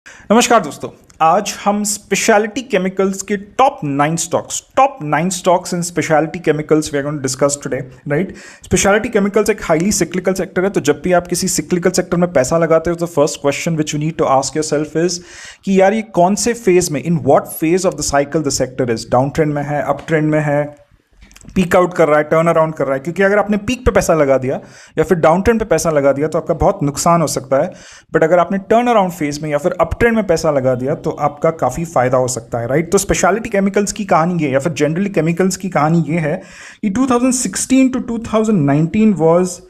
नमस्कार दोस्तों। आज हम स्पेशलिटी केमिकल्स के top 9 stocks in speciality chemicals we are going to discuss today, right. Speciality chemicals एक हाईली सिक्लिकल सेक्टर है, तो जब भी आप किसी सिक्लिकल सेक्टर में पैसा लगाते हो तो first question which you need to ask yourself is कि यार ये कौन से फेज में, in what phase of the cycle the sector is, down trend में है, अप ट्रेंड में है, पीक आउट कर रहा है, टर्न अराउंड कर रहा है। क्योंकि अगर आपने पीक पे पैसा लगा दिया या फिर डाउन ट्रेंड पे पैसा लगा दिया तो आपका बहुत नुकसान हो सकता है। बट अगर आपने टर्न अराउंड फेज में या फिर अप ट्रेंड में पैसा लगा दिया तो आपका काफ़ी फायदा हो सकता है, राइट। तो स्पेशलिटी केमिकल्स की कहानी ये, या फिर जनरली केमिकल्स की कहानी ये है कि 2016 to 2019 was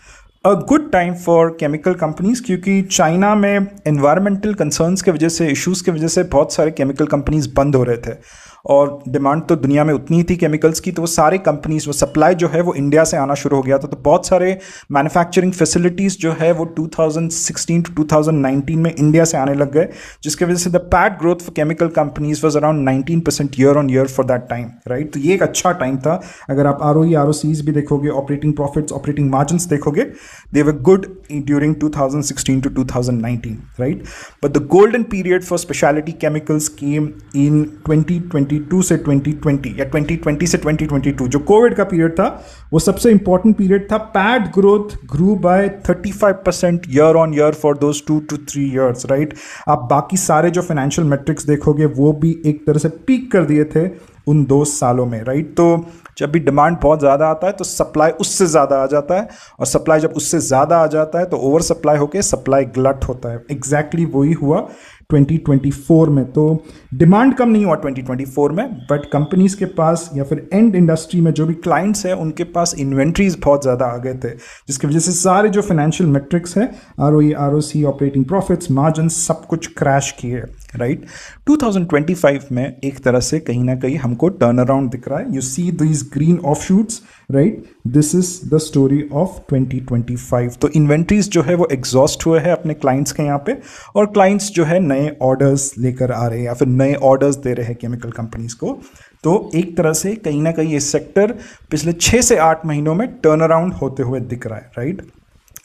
a good time for chemical companies, क्योंकि चाइना में एनवायरमेंटल कंसर्न्स की वजह से, इश्यूज़ की वजह से बहुत सारे केमिकल कंपनीज बंद हो रहे थे और डिमांड तो दुनिया में उतनी ही थी केमिकल्स की, तो वो सारे कंपनीज, वो सप्लाई जो है वो इंडिया से आना शुरू हो गया था। तो बहुत सारे मैन्युफैक्चरिंग फैसिलिटीज़ जो है वो 2016 टू 2019 में इंडिया से आने लग गए, जिसकी वजह से the PAT growth for chemical companies was around 19% year on year for that time, right. तो ये एक अच्छा टाइम था। अगर आप ROE ROCs भी देखोगे, ऑपरेटिंग प्रॉफिट्स, ऑपरेटिंग मार्जिन्स देखोगे, दे were good during 2016 to 2019, right? But the golden period for specialty chemicals came in 2022 से 2020 या 2020 से 2022, जो कोविड का पीरियड था वो सबसे इंपॉर्टेंट पीरियड था। Pad growth grew by 35% year on year for those 2 to 3 years, right. आप बाकी सारे जो फाइनेंशियल मेट्रिक्स देखोगे वो भी एक तरह से पीक कर दिए थे उन 2 सालों में, राइट। तो जब भी डिमांड बहुत ज़्यादा आता है तो सप्लाई उससे ज़्यादा आ जाता है, और सप्लाई जब उससे ज़्यादा आ जाता है तो ओवर सप्लाई होकर सप्लाई ग्लट होता है। एग्जैक्टली वही हुआ 2024 में। तो डिमांड कम नहीं हुआ 2024 में, बट कंपनीज के पास या फिर एंड इंडस्ट्री में जो भी क्लाइंट्स हैं उनके पास इन्वेंट्रीज बहुत ज़्यादा आ गए थे, जिसकी वजह से सारे जो फाइनेंशियल मेट्रिक्स है, ROE ROC, operating profits, margin, सब कुछ क्रैश किए, राइट। 2025 में एक तरह से कहीं ना कहीं हमको टर्न अराउंड दिख रहा है। You see these green offshoots, right. This is the story of 2025। तो इन्वेंट्रीज जो है वो एग्जॉस्ट हुए हैं अपने क्लाइंट्स के यहाँ पे, और क्लाइंट्स जो है नए ऑर्डर्स लेकर आ रहे हैं या फिर नए ऑर्डर्स दे रहे हैं केमिकल कंपनीज को। तो एक तरह से कहीं ना कहीं ये सेक्टर पिछले 6 से 8 महीनों में टर्न अराउंड होते हुए दिख रहा है, right.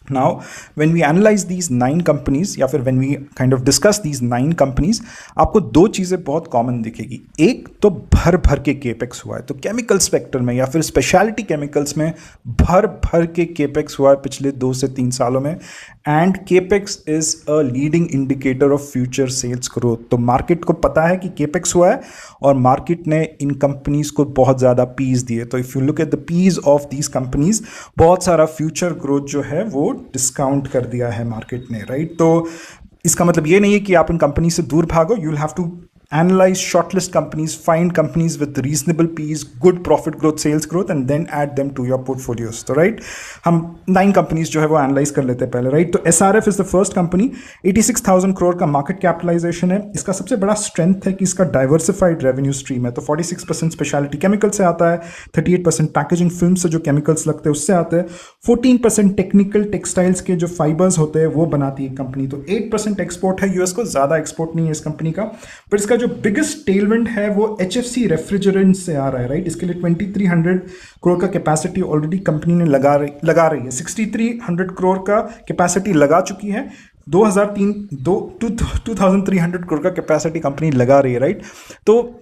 Now, when we analyze these 9 companies या फिर when we kind of discuss these 9 companies, आपको 2 चीज़ें बहुत कॉमन दिखेगी। एक तो भर भर के केपेक्स हुआ है, तो केमिकल सेक्टर में या फिर स्पेशलिटी केमिकल्स में भर भर के केपेक्स हुआ है पिछले 2 से 3 सालों में, and capex is a leading indicator of future sales growth. तो मार्केट को पता है कि केपेक्स हुआ है और मार्केट ने इन कंपनीज को बहुत ज़्यादा पीस दिए। तो if you look at the PEs of these companies, बहुत सारा फ्यूचर ग्रोथ जो है वो डिस्काउंट कर दिया है मार्केट ने, राइट। तो इसका मतलब ये नहीं है कि आप इन कंपनी से दूर भागो। You will have to analyze, shortlist companies, find companies with reasonable P's, good profit growth, sales growth, and then add them to your portfolios. तो राइट, हम 9 कंपनीज जो है वो एनालाइज कर लेते हैं पहले, राइट। तो SRF is the first company, 86,000 crore का मार्केट कैपिटलाइजेशन है। इसका सबसे बड़ा स्ट्रेंथ है कि इसका डाइवर्सिफाइड रेवेन्यू स्ट्रीम है। तो 46% स्पेशलिटी केमिकल से आता है, 38% पैकेजिंग फिल्म से जो केमिकल्स लगते हैं उससे आते हैं, 14% टेक्निकल टेक्सटाइल्स के जो फाइबर्स होते हैं वो बनाती है कंपनी। तो 8% एक्सपोर्ट है यूएस को, ज़्यादा एक्सपोर्ट नहीं है इस कंपनी का। पर इसका जो बिगेस्ट टेलविंड है वो HFC रेफ्रिजरेंट से आ रहा है, राइट। इसके लिए 2300 करोड़ का कैपेसिटी ऑलरेडी कंपनी ने लगा रही है। 6300 करोड़ का कैपेसिटी लगा चुकी है। 2300 करोड़ का कैपेसिटी कंपनी लगा रही है, राइट। तो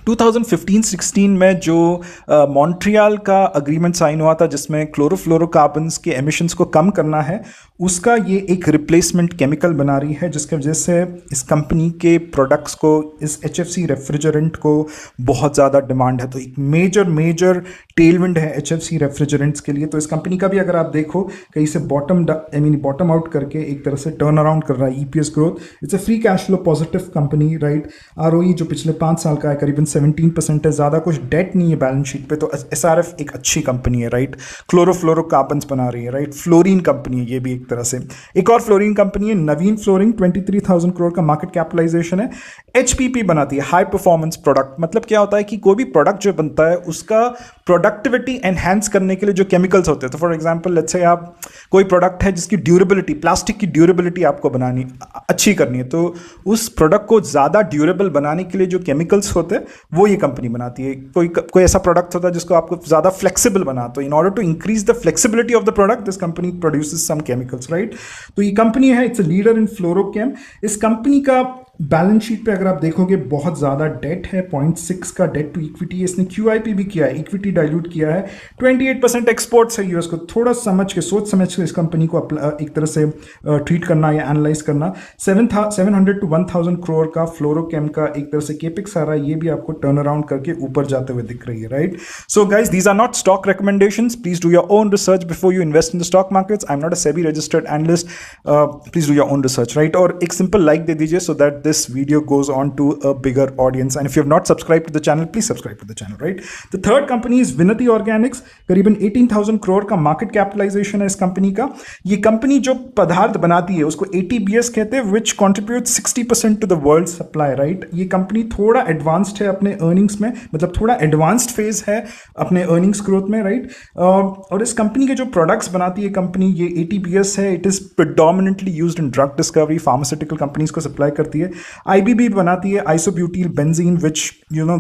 2015-16 में जो मॉन्ट्रियल का अग्रीमेंट साइन हुआ था जिसमें क्लोरोफ्लोरोकार्बन्स के एमिशंस को कम करना है, उसका ये एक रिप्लेसमेंट केमिकल बना रही है, जिसके वजह से इस कंपनी के प्रोडक्ट्स को, इस HFC रेफ्रिजरेंट को बहुत ज़्यादा डिमांड है। तो एक मेजर टेलविंड है HFC रेफ्रिजरेंट्स के लिए। तो इस कंपनी का भी अगर आप देखो कहीं से बॉटम आउट करके एक तरह से टर्न अराउंड कर रहा है। EPS growth, it's a free cash flow positive company, right. ROE जो पिछले 5 साल का है करीबन 17% है, ज़्यादा कुछ डेट नहीं है बैलेंस शीट पे। तो SRF एक अच्छी कंपनी है, राइट। क्लोरोफ्लोरोकार्बन्स बना रही है, राइट। फ्लोरीन कंपनी है ये भी एक तरह से। एक और फ्लोरीन कंपनी है नवीन फ्लोरिंग, 23,000 करोड़ का मार्केट कैपिटलाइजेशन है। HPP बनाती है, हाई परफॉर्मेंस प्रोडक्ट। मतलब क्या होता है कि कोई भी प्रोडक्ट जो बनता है उसका प्रोडक्टिविटी एनहांस करने के लिए जो केमिकल्स होते हैं, तो फॉर एग्जांपल लेट्स से आप कोई प्रोडक्ट है जिसकी ड्यूरेबिलिटी, प्लास्टिक की ड्यूरेबिलिटी आपको बनानी अच्छी करनी है, तो उस प्रोडक्ट को ज़्यादा ड्यूरेबल बनाने के लिए जो केमिकल्स होते हैं वो ये कंपनी बनाती है। कोई ऐसा प्रोडक्ट होता है जिसको आपको ज़्यादा फ्लेक्सिबल बना, तो in order to increase the flexibility of the product this company produces some chemicals, right. तो ये कंपनी है, इट्स अ लीडर इन फ्लोरोकेम। इस कंपनी का बैलेंस शीट पे अगर आप देखोगे बहुत ज़्यादा डेट है, 0.6 का डेट टू इक्विटी है। इसने QIP भी किया है, इक्विटी डाइल्यूट किया है। 28% एक्सपोर्ट्स है यूएस को। थोड़ा समझ के, सोच समझ के इस कंपनी को एक तरह से ट्रीट करना या एनालाइज करना। 700 to 1000 करोड़ का फ्लोरोकेम का एक तरह से केपिक्स आ रहा है, ये भी आपको टर्न अराउंड करके ऊपर जाते हुए दिख रही है, right. So guys, these are not stock recommendations, please do your own research before you invest in the stock markets. I am not a SEBI registered analyst, please do your own research, right. और एक simple like दे दीजिए so that this video goes on to a bigger audience, and if you have not subscribed to the channel, please subscribe to the channel, right. The third company is Vinati Organics, करीबन 18,000 करोड़ का market capitalisation है इस company का। ये company जो पदार्थ बनाती है उसको ATBS कहते हैं, which contributes 60% to the world supply, right। ये कंपनी थोड़ा एडवांस्ड है अपने अर्निंग्स में, मतलब थोड़ा एडवांस्ड फेज है अपने अर्निंग्स ग्रोथ में, राइट। और इस कंपनी के जो प्रोडक्ट्स बनाती है कंपनी, ये ATBS है, it is predominantly used in drug discovery, pharmaceutical companies को सप्लाई करती है। IBB बनाती है isobutyl benzene, which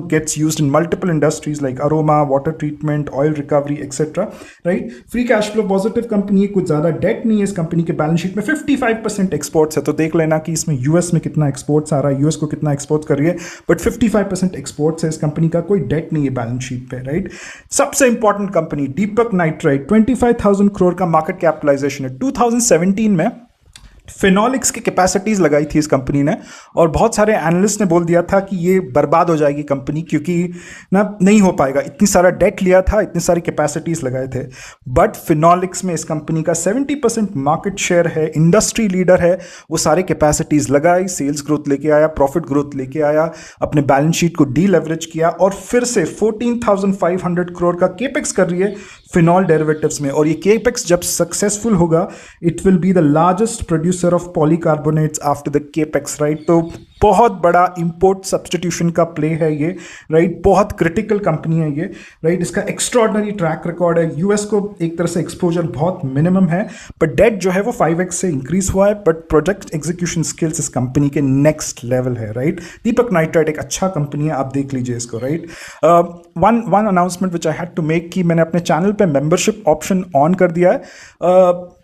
gets used in multiple industries like aroma, water treatment, oil recovery, etc, right। free cash flow positive company है, कुछ ज्यादा date नहीं है इस कंपनी के बैलेंस शीट में। 55% एक्सपोर्ट्स है, तो देख लेना कि इसमें यूएस में कितना एक्सपोर्ट्स आ रहा है, यूएस को कितना एक्सपोर्ट कर रही है, बट 55% एक्सपोर्ट्स है इस कंपनी का, कोई डेट नहीं है बैलेंस शीट पे, राइट। सबसे इंपॉर्टेंट कंपनी दीपक नाइट्राइट, 25,000 करोड़ का मार्केट कैपिटलाइजेशन है। 2017 में फिनोलिक्स की कैपेसिटीज लगाई थी इस कंपनी ने, और बहुत सारे एनालिस्ट ने बोल दिया था कि ये बर्बाद हो जाएगी कंपनी, क्योंकि ना नहीं हो पाएगा, इतनी सारा डेट लिया था, इतनी सारी कैपेसिटीज लगाए थे। बट फिनोलिक्स में इस कंपनी का 70% मार्केट शेयर है, इंडस्ट्री लीडर है। वो सारे कैपेसिटीज लगाई, सेल्स ग्रोथ लेके आया, प्रॉफिट ग्रोथ लेके आया, अपने बैलेंस शीट को डी लेवरेज किया, और फिर से 14,500 करोड़ का केपेक्स कर रही है फिनॉल डेरिवेटिव्स में। और ये केपेक्स जब सक्सेसफुल होगा, it will be the largest producer of polycarbonates after the capex, right. तो बहुत बड़ा इंपोर्ट सब्सटीट्यूशन का प्ले है ये, राइट। बहुत क्रिटिकल कंपनी है ये, राइट। इसका एक्स्ट्रॉर्डनरी ट्रैक रिकॉर्ड है। यूएस को एक तरह से एक्सपोजर बहुत मिनिमम है, बट डेट जो है वो 5x से इंक्रीज हुआ है, बट प्रोजेक्ट एग्जीक्यूशन स्किल्स इस कंपनी के नेक्स्ट लेवल है, राइट। दीपक नाइट्राइट एक अच्छा कंपनी है, आप देख लीजिए इसको, right. One announcement which I had to make कि मैंने अपने चैनल पे मेंबरशिप ऑप्शन ऑन कर दिया है।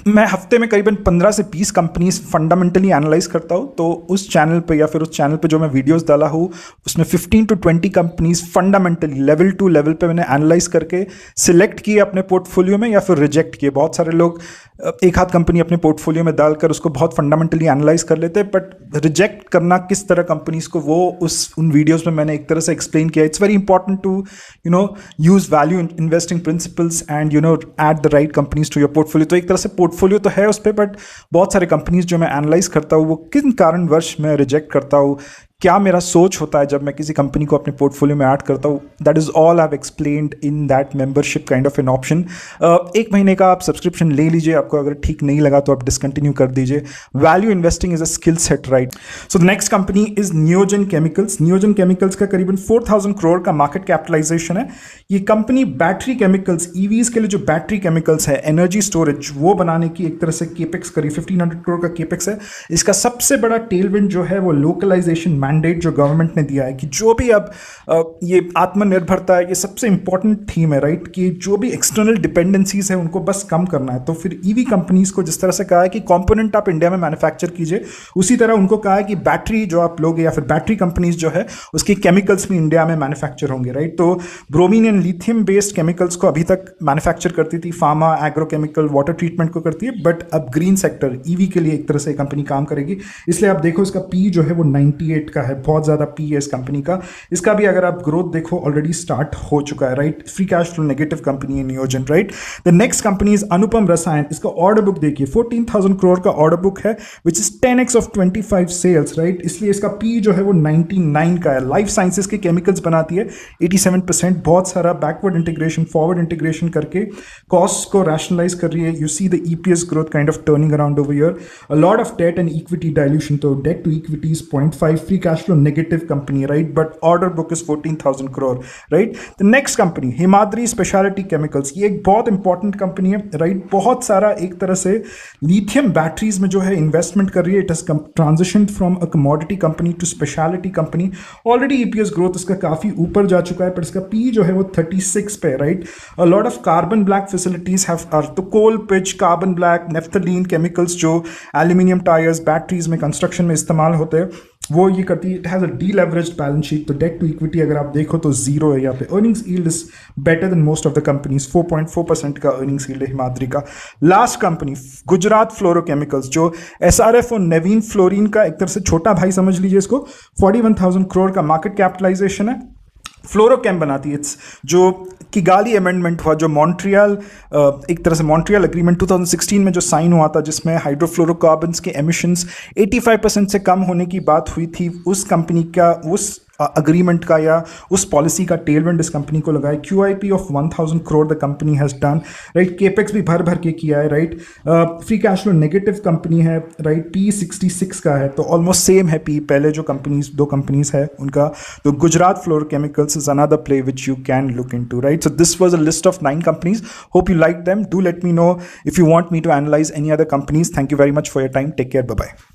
मैं हफ्ते में करीबन 15 से 20 कंपनीज फंडामेंटली एनालाइज करता हूँ, तो उस चैनल पे या फिर उस चैनल पे जो मैं वीडियोस डाला हूँ उसमें 15 to 20 companies fundamentally level to level पे मैंने एनालाइज करके सिलेक्ट किए अपने पोर्टफोलियो में, या फिर रिजेक्ट किए। बहुत सारे लोग एक हाथ कंपनी अपने पोर्टफोलियो में डालकर उसको बहुत फंडामेंटली एनालाइज कर लेते हैं, बट रिजेक्ट करना किस तरह कंपनीज को, वो उन वीडियोज़ में मैंने एक तरह से एक्सप्लेन किया। It's very important to use value investing principles and add the right companies to your portfolio. तो एक तरह से पोर्टफोलियो तो है उस पर, बट बहुत सारे कंपनीज जो मैं एनालाइज करता हूँ वो किन कारणवश मैं रिजेक्ट करता हूँ, क्या मेरा सोच होता है जब मैं किसी कंपनी को अपने पोर्टफोलियो में ऐड करता हूँ, that is all I have explained in that membership kind of an option. 1 महीने का आप सब्सक्रिप्शन ले लीजिए, आपको अगर ठीक नहीं लगा तो आप डिसकंटिन्यू कर दीजिए। Value investing is a skill set, right. So the next company is नियोजन केमिकल्स। नियोजन केमिकल्स का करीबन 4,000 करोड़ का मार्केट कैपिटलाइजेशन है। ये कंपनी बैटरी केमिकल्स, ईवीज के लिए जो बैटरी केमिकल्स है, एनर्जी स्टोरेज, वो बनाने की एक तरह से केपेक्स करी, 1,500 करोड़ का केपेक्स है। इसका सबसे बड़ा टेलविंड जो है वो लोकलाइजेशन मैंडेट जो गवर्नमेंट ने दिया है, कि जो भी अब ये आत्मनिर्भरता है, ये सबसे इंपॉर्टेंट थीम है, राइट। कि जो भी एक्सटर्नल डिपेंडेंसीज है उनको बस कम करना है। तो फिर ईवी कंपनीज को जिस तरह से कहा है कि कंपोनेंट आप इंडिया में मैन्युफैक्चर कीजिए, उसी तरह उनको कहा है कि बैटरी जो आप लोगे या फिर बैटरी कंपनीज जो है उसकी केमिकल्स भी इंडिया में मैन्युफैक्चर होंगे, राइट। तो bromine and lithium based chemicals को अभी तक मैन्युफैक्चर करती थी, फार्मा, एग्रोकेमिकल, वाटर ट्रीटमेंट को करती है, बट अब ग्रीन सेक्टर ईवी के लिए एक तरह से कंपनी काम करेगी। इसलिए आप देखो इसका पी जो है वो 98 का का है, बहुत ज़्यादा पी है इस कंपनी का। इसका भी अगर आप ग्रोथ देखो ऑलरेडी स्टार्ट हो चुका है, right. Free cash flow negative company है Neogen, right. The next company is Anupam Rasayan. इसका ऑर्डर बुक देखिए 14,000 करोड़ का ऑर्डर बुक है, which is 10x of 25 sales, right. इसलिए इसका पी जो है वो 99 का है। लाइफ साइंसेस के केमिकल्स बनाती है 87%, बहुत सारा बैकवर्ड इंटीग्रेशन फॉरवर्ड इंटीग्रेशन करके कॉस्ट को रैशनलाइज कर रही है। You see the EPS growth kind of turning around over year. A lot of debt and equity dilution, तो debt to equity is 0.5, free cash flow negative company है, right, but order book is 14,000 crore, right. The next company Himadri speciality chemicals, ये एक बहुत important company है, right. बहुत सारा एक तरह से लिथियम बैटरीज में जो है इन्वेस्टमेंट कर रही है। It has transition from a commodity company to speciality company. Already EPS growth इसका काफी ऊपर जा चुका है, पर इसका पी जो है वो 36 पे, right. A lot of carbon black facilities have तो coal pitch, carbon black, naphthalene chemicals जो एल्यूमिनियम टायर्स बैटरीज में कंस्ट्रक्शन में इस्तेमाल होते हैं वो ये करती है। It has a deleveraged balance sheet, तो डेट टू इक्विटी अगर आप देखो तो जीरो है यहाँ पे। Earnings yield is better than most of the companies, 4.4% का अर्निंग्स यील्ड है हिमाद्री का। लास्ट कंपनी गुजरात फ्लोरोकेमिकल्स, जो एसआरएफ और नवीन फ्लोरीन का एक तरह से छोटा भाई समझ लीजिए इसको। 41,000 करोड़ का मार्केट कैपिटलाइजेशन है। फ्लोरोकेम बनाती है। इट्स जो किगाली अमेंडमेंट हुआ, जो मॉन्ट्रियल एक तरह से मॉन्ट्रियल एग्रीमेंट 2016 में जो साइन हुआ था, जिसमें हाइड्रोफ्लोरोकार्बन्स के एमिशंस 85% से कम होने की बात हुई थी, उस कंपनी का उस अग्रीमेंट का या उस पॉलिसी का टेलविंड इस कंपनी को लगा है। QIP of 1,000 crore the company has done, right. Capex भी भर भर के किया है, right. Free cash flow negative company है, राइट। पी 66 का है, तो ऑलमोस्ट सेम है पी पहले जो कंपनीज दो कंपनीज है उनका। तो Gujarat fluorochemicals is another play which you can look into, right. So this was a list of 9 companies. Hope you like them. Do let me know if you want me to analyze any other companies. Thank you very much for your time. Take care. Bye bye.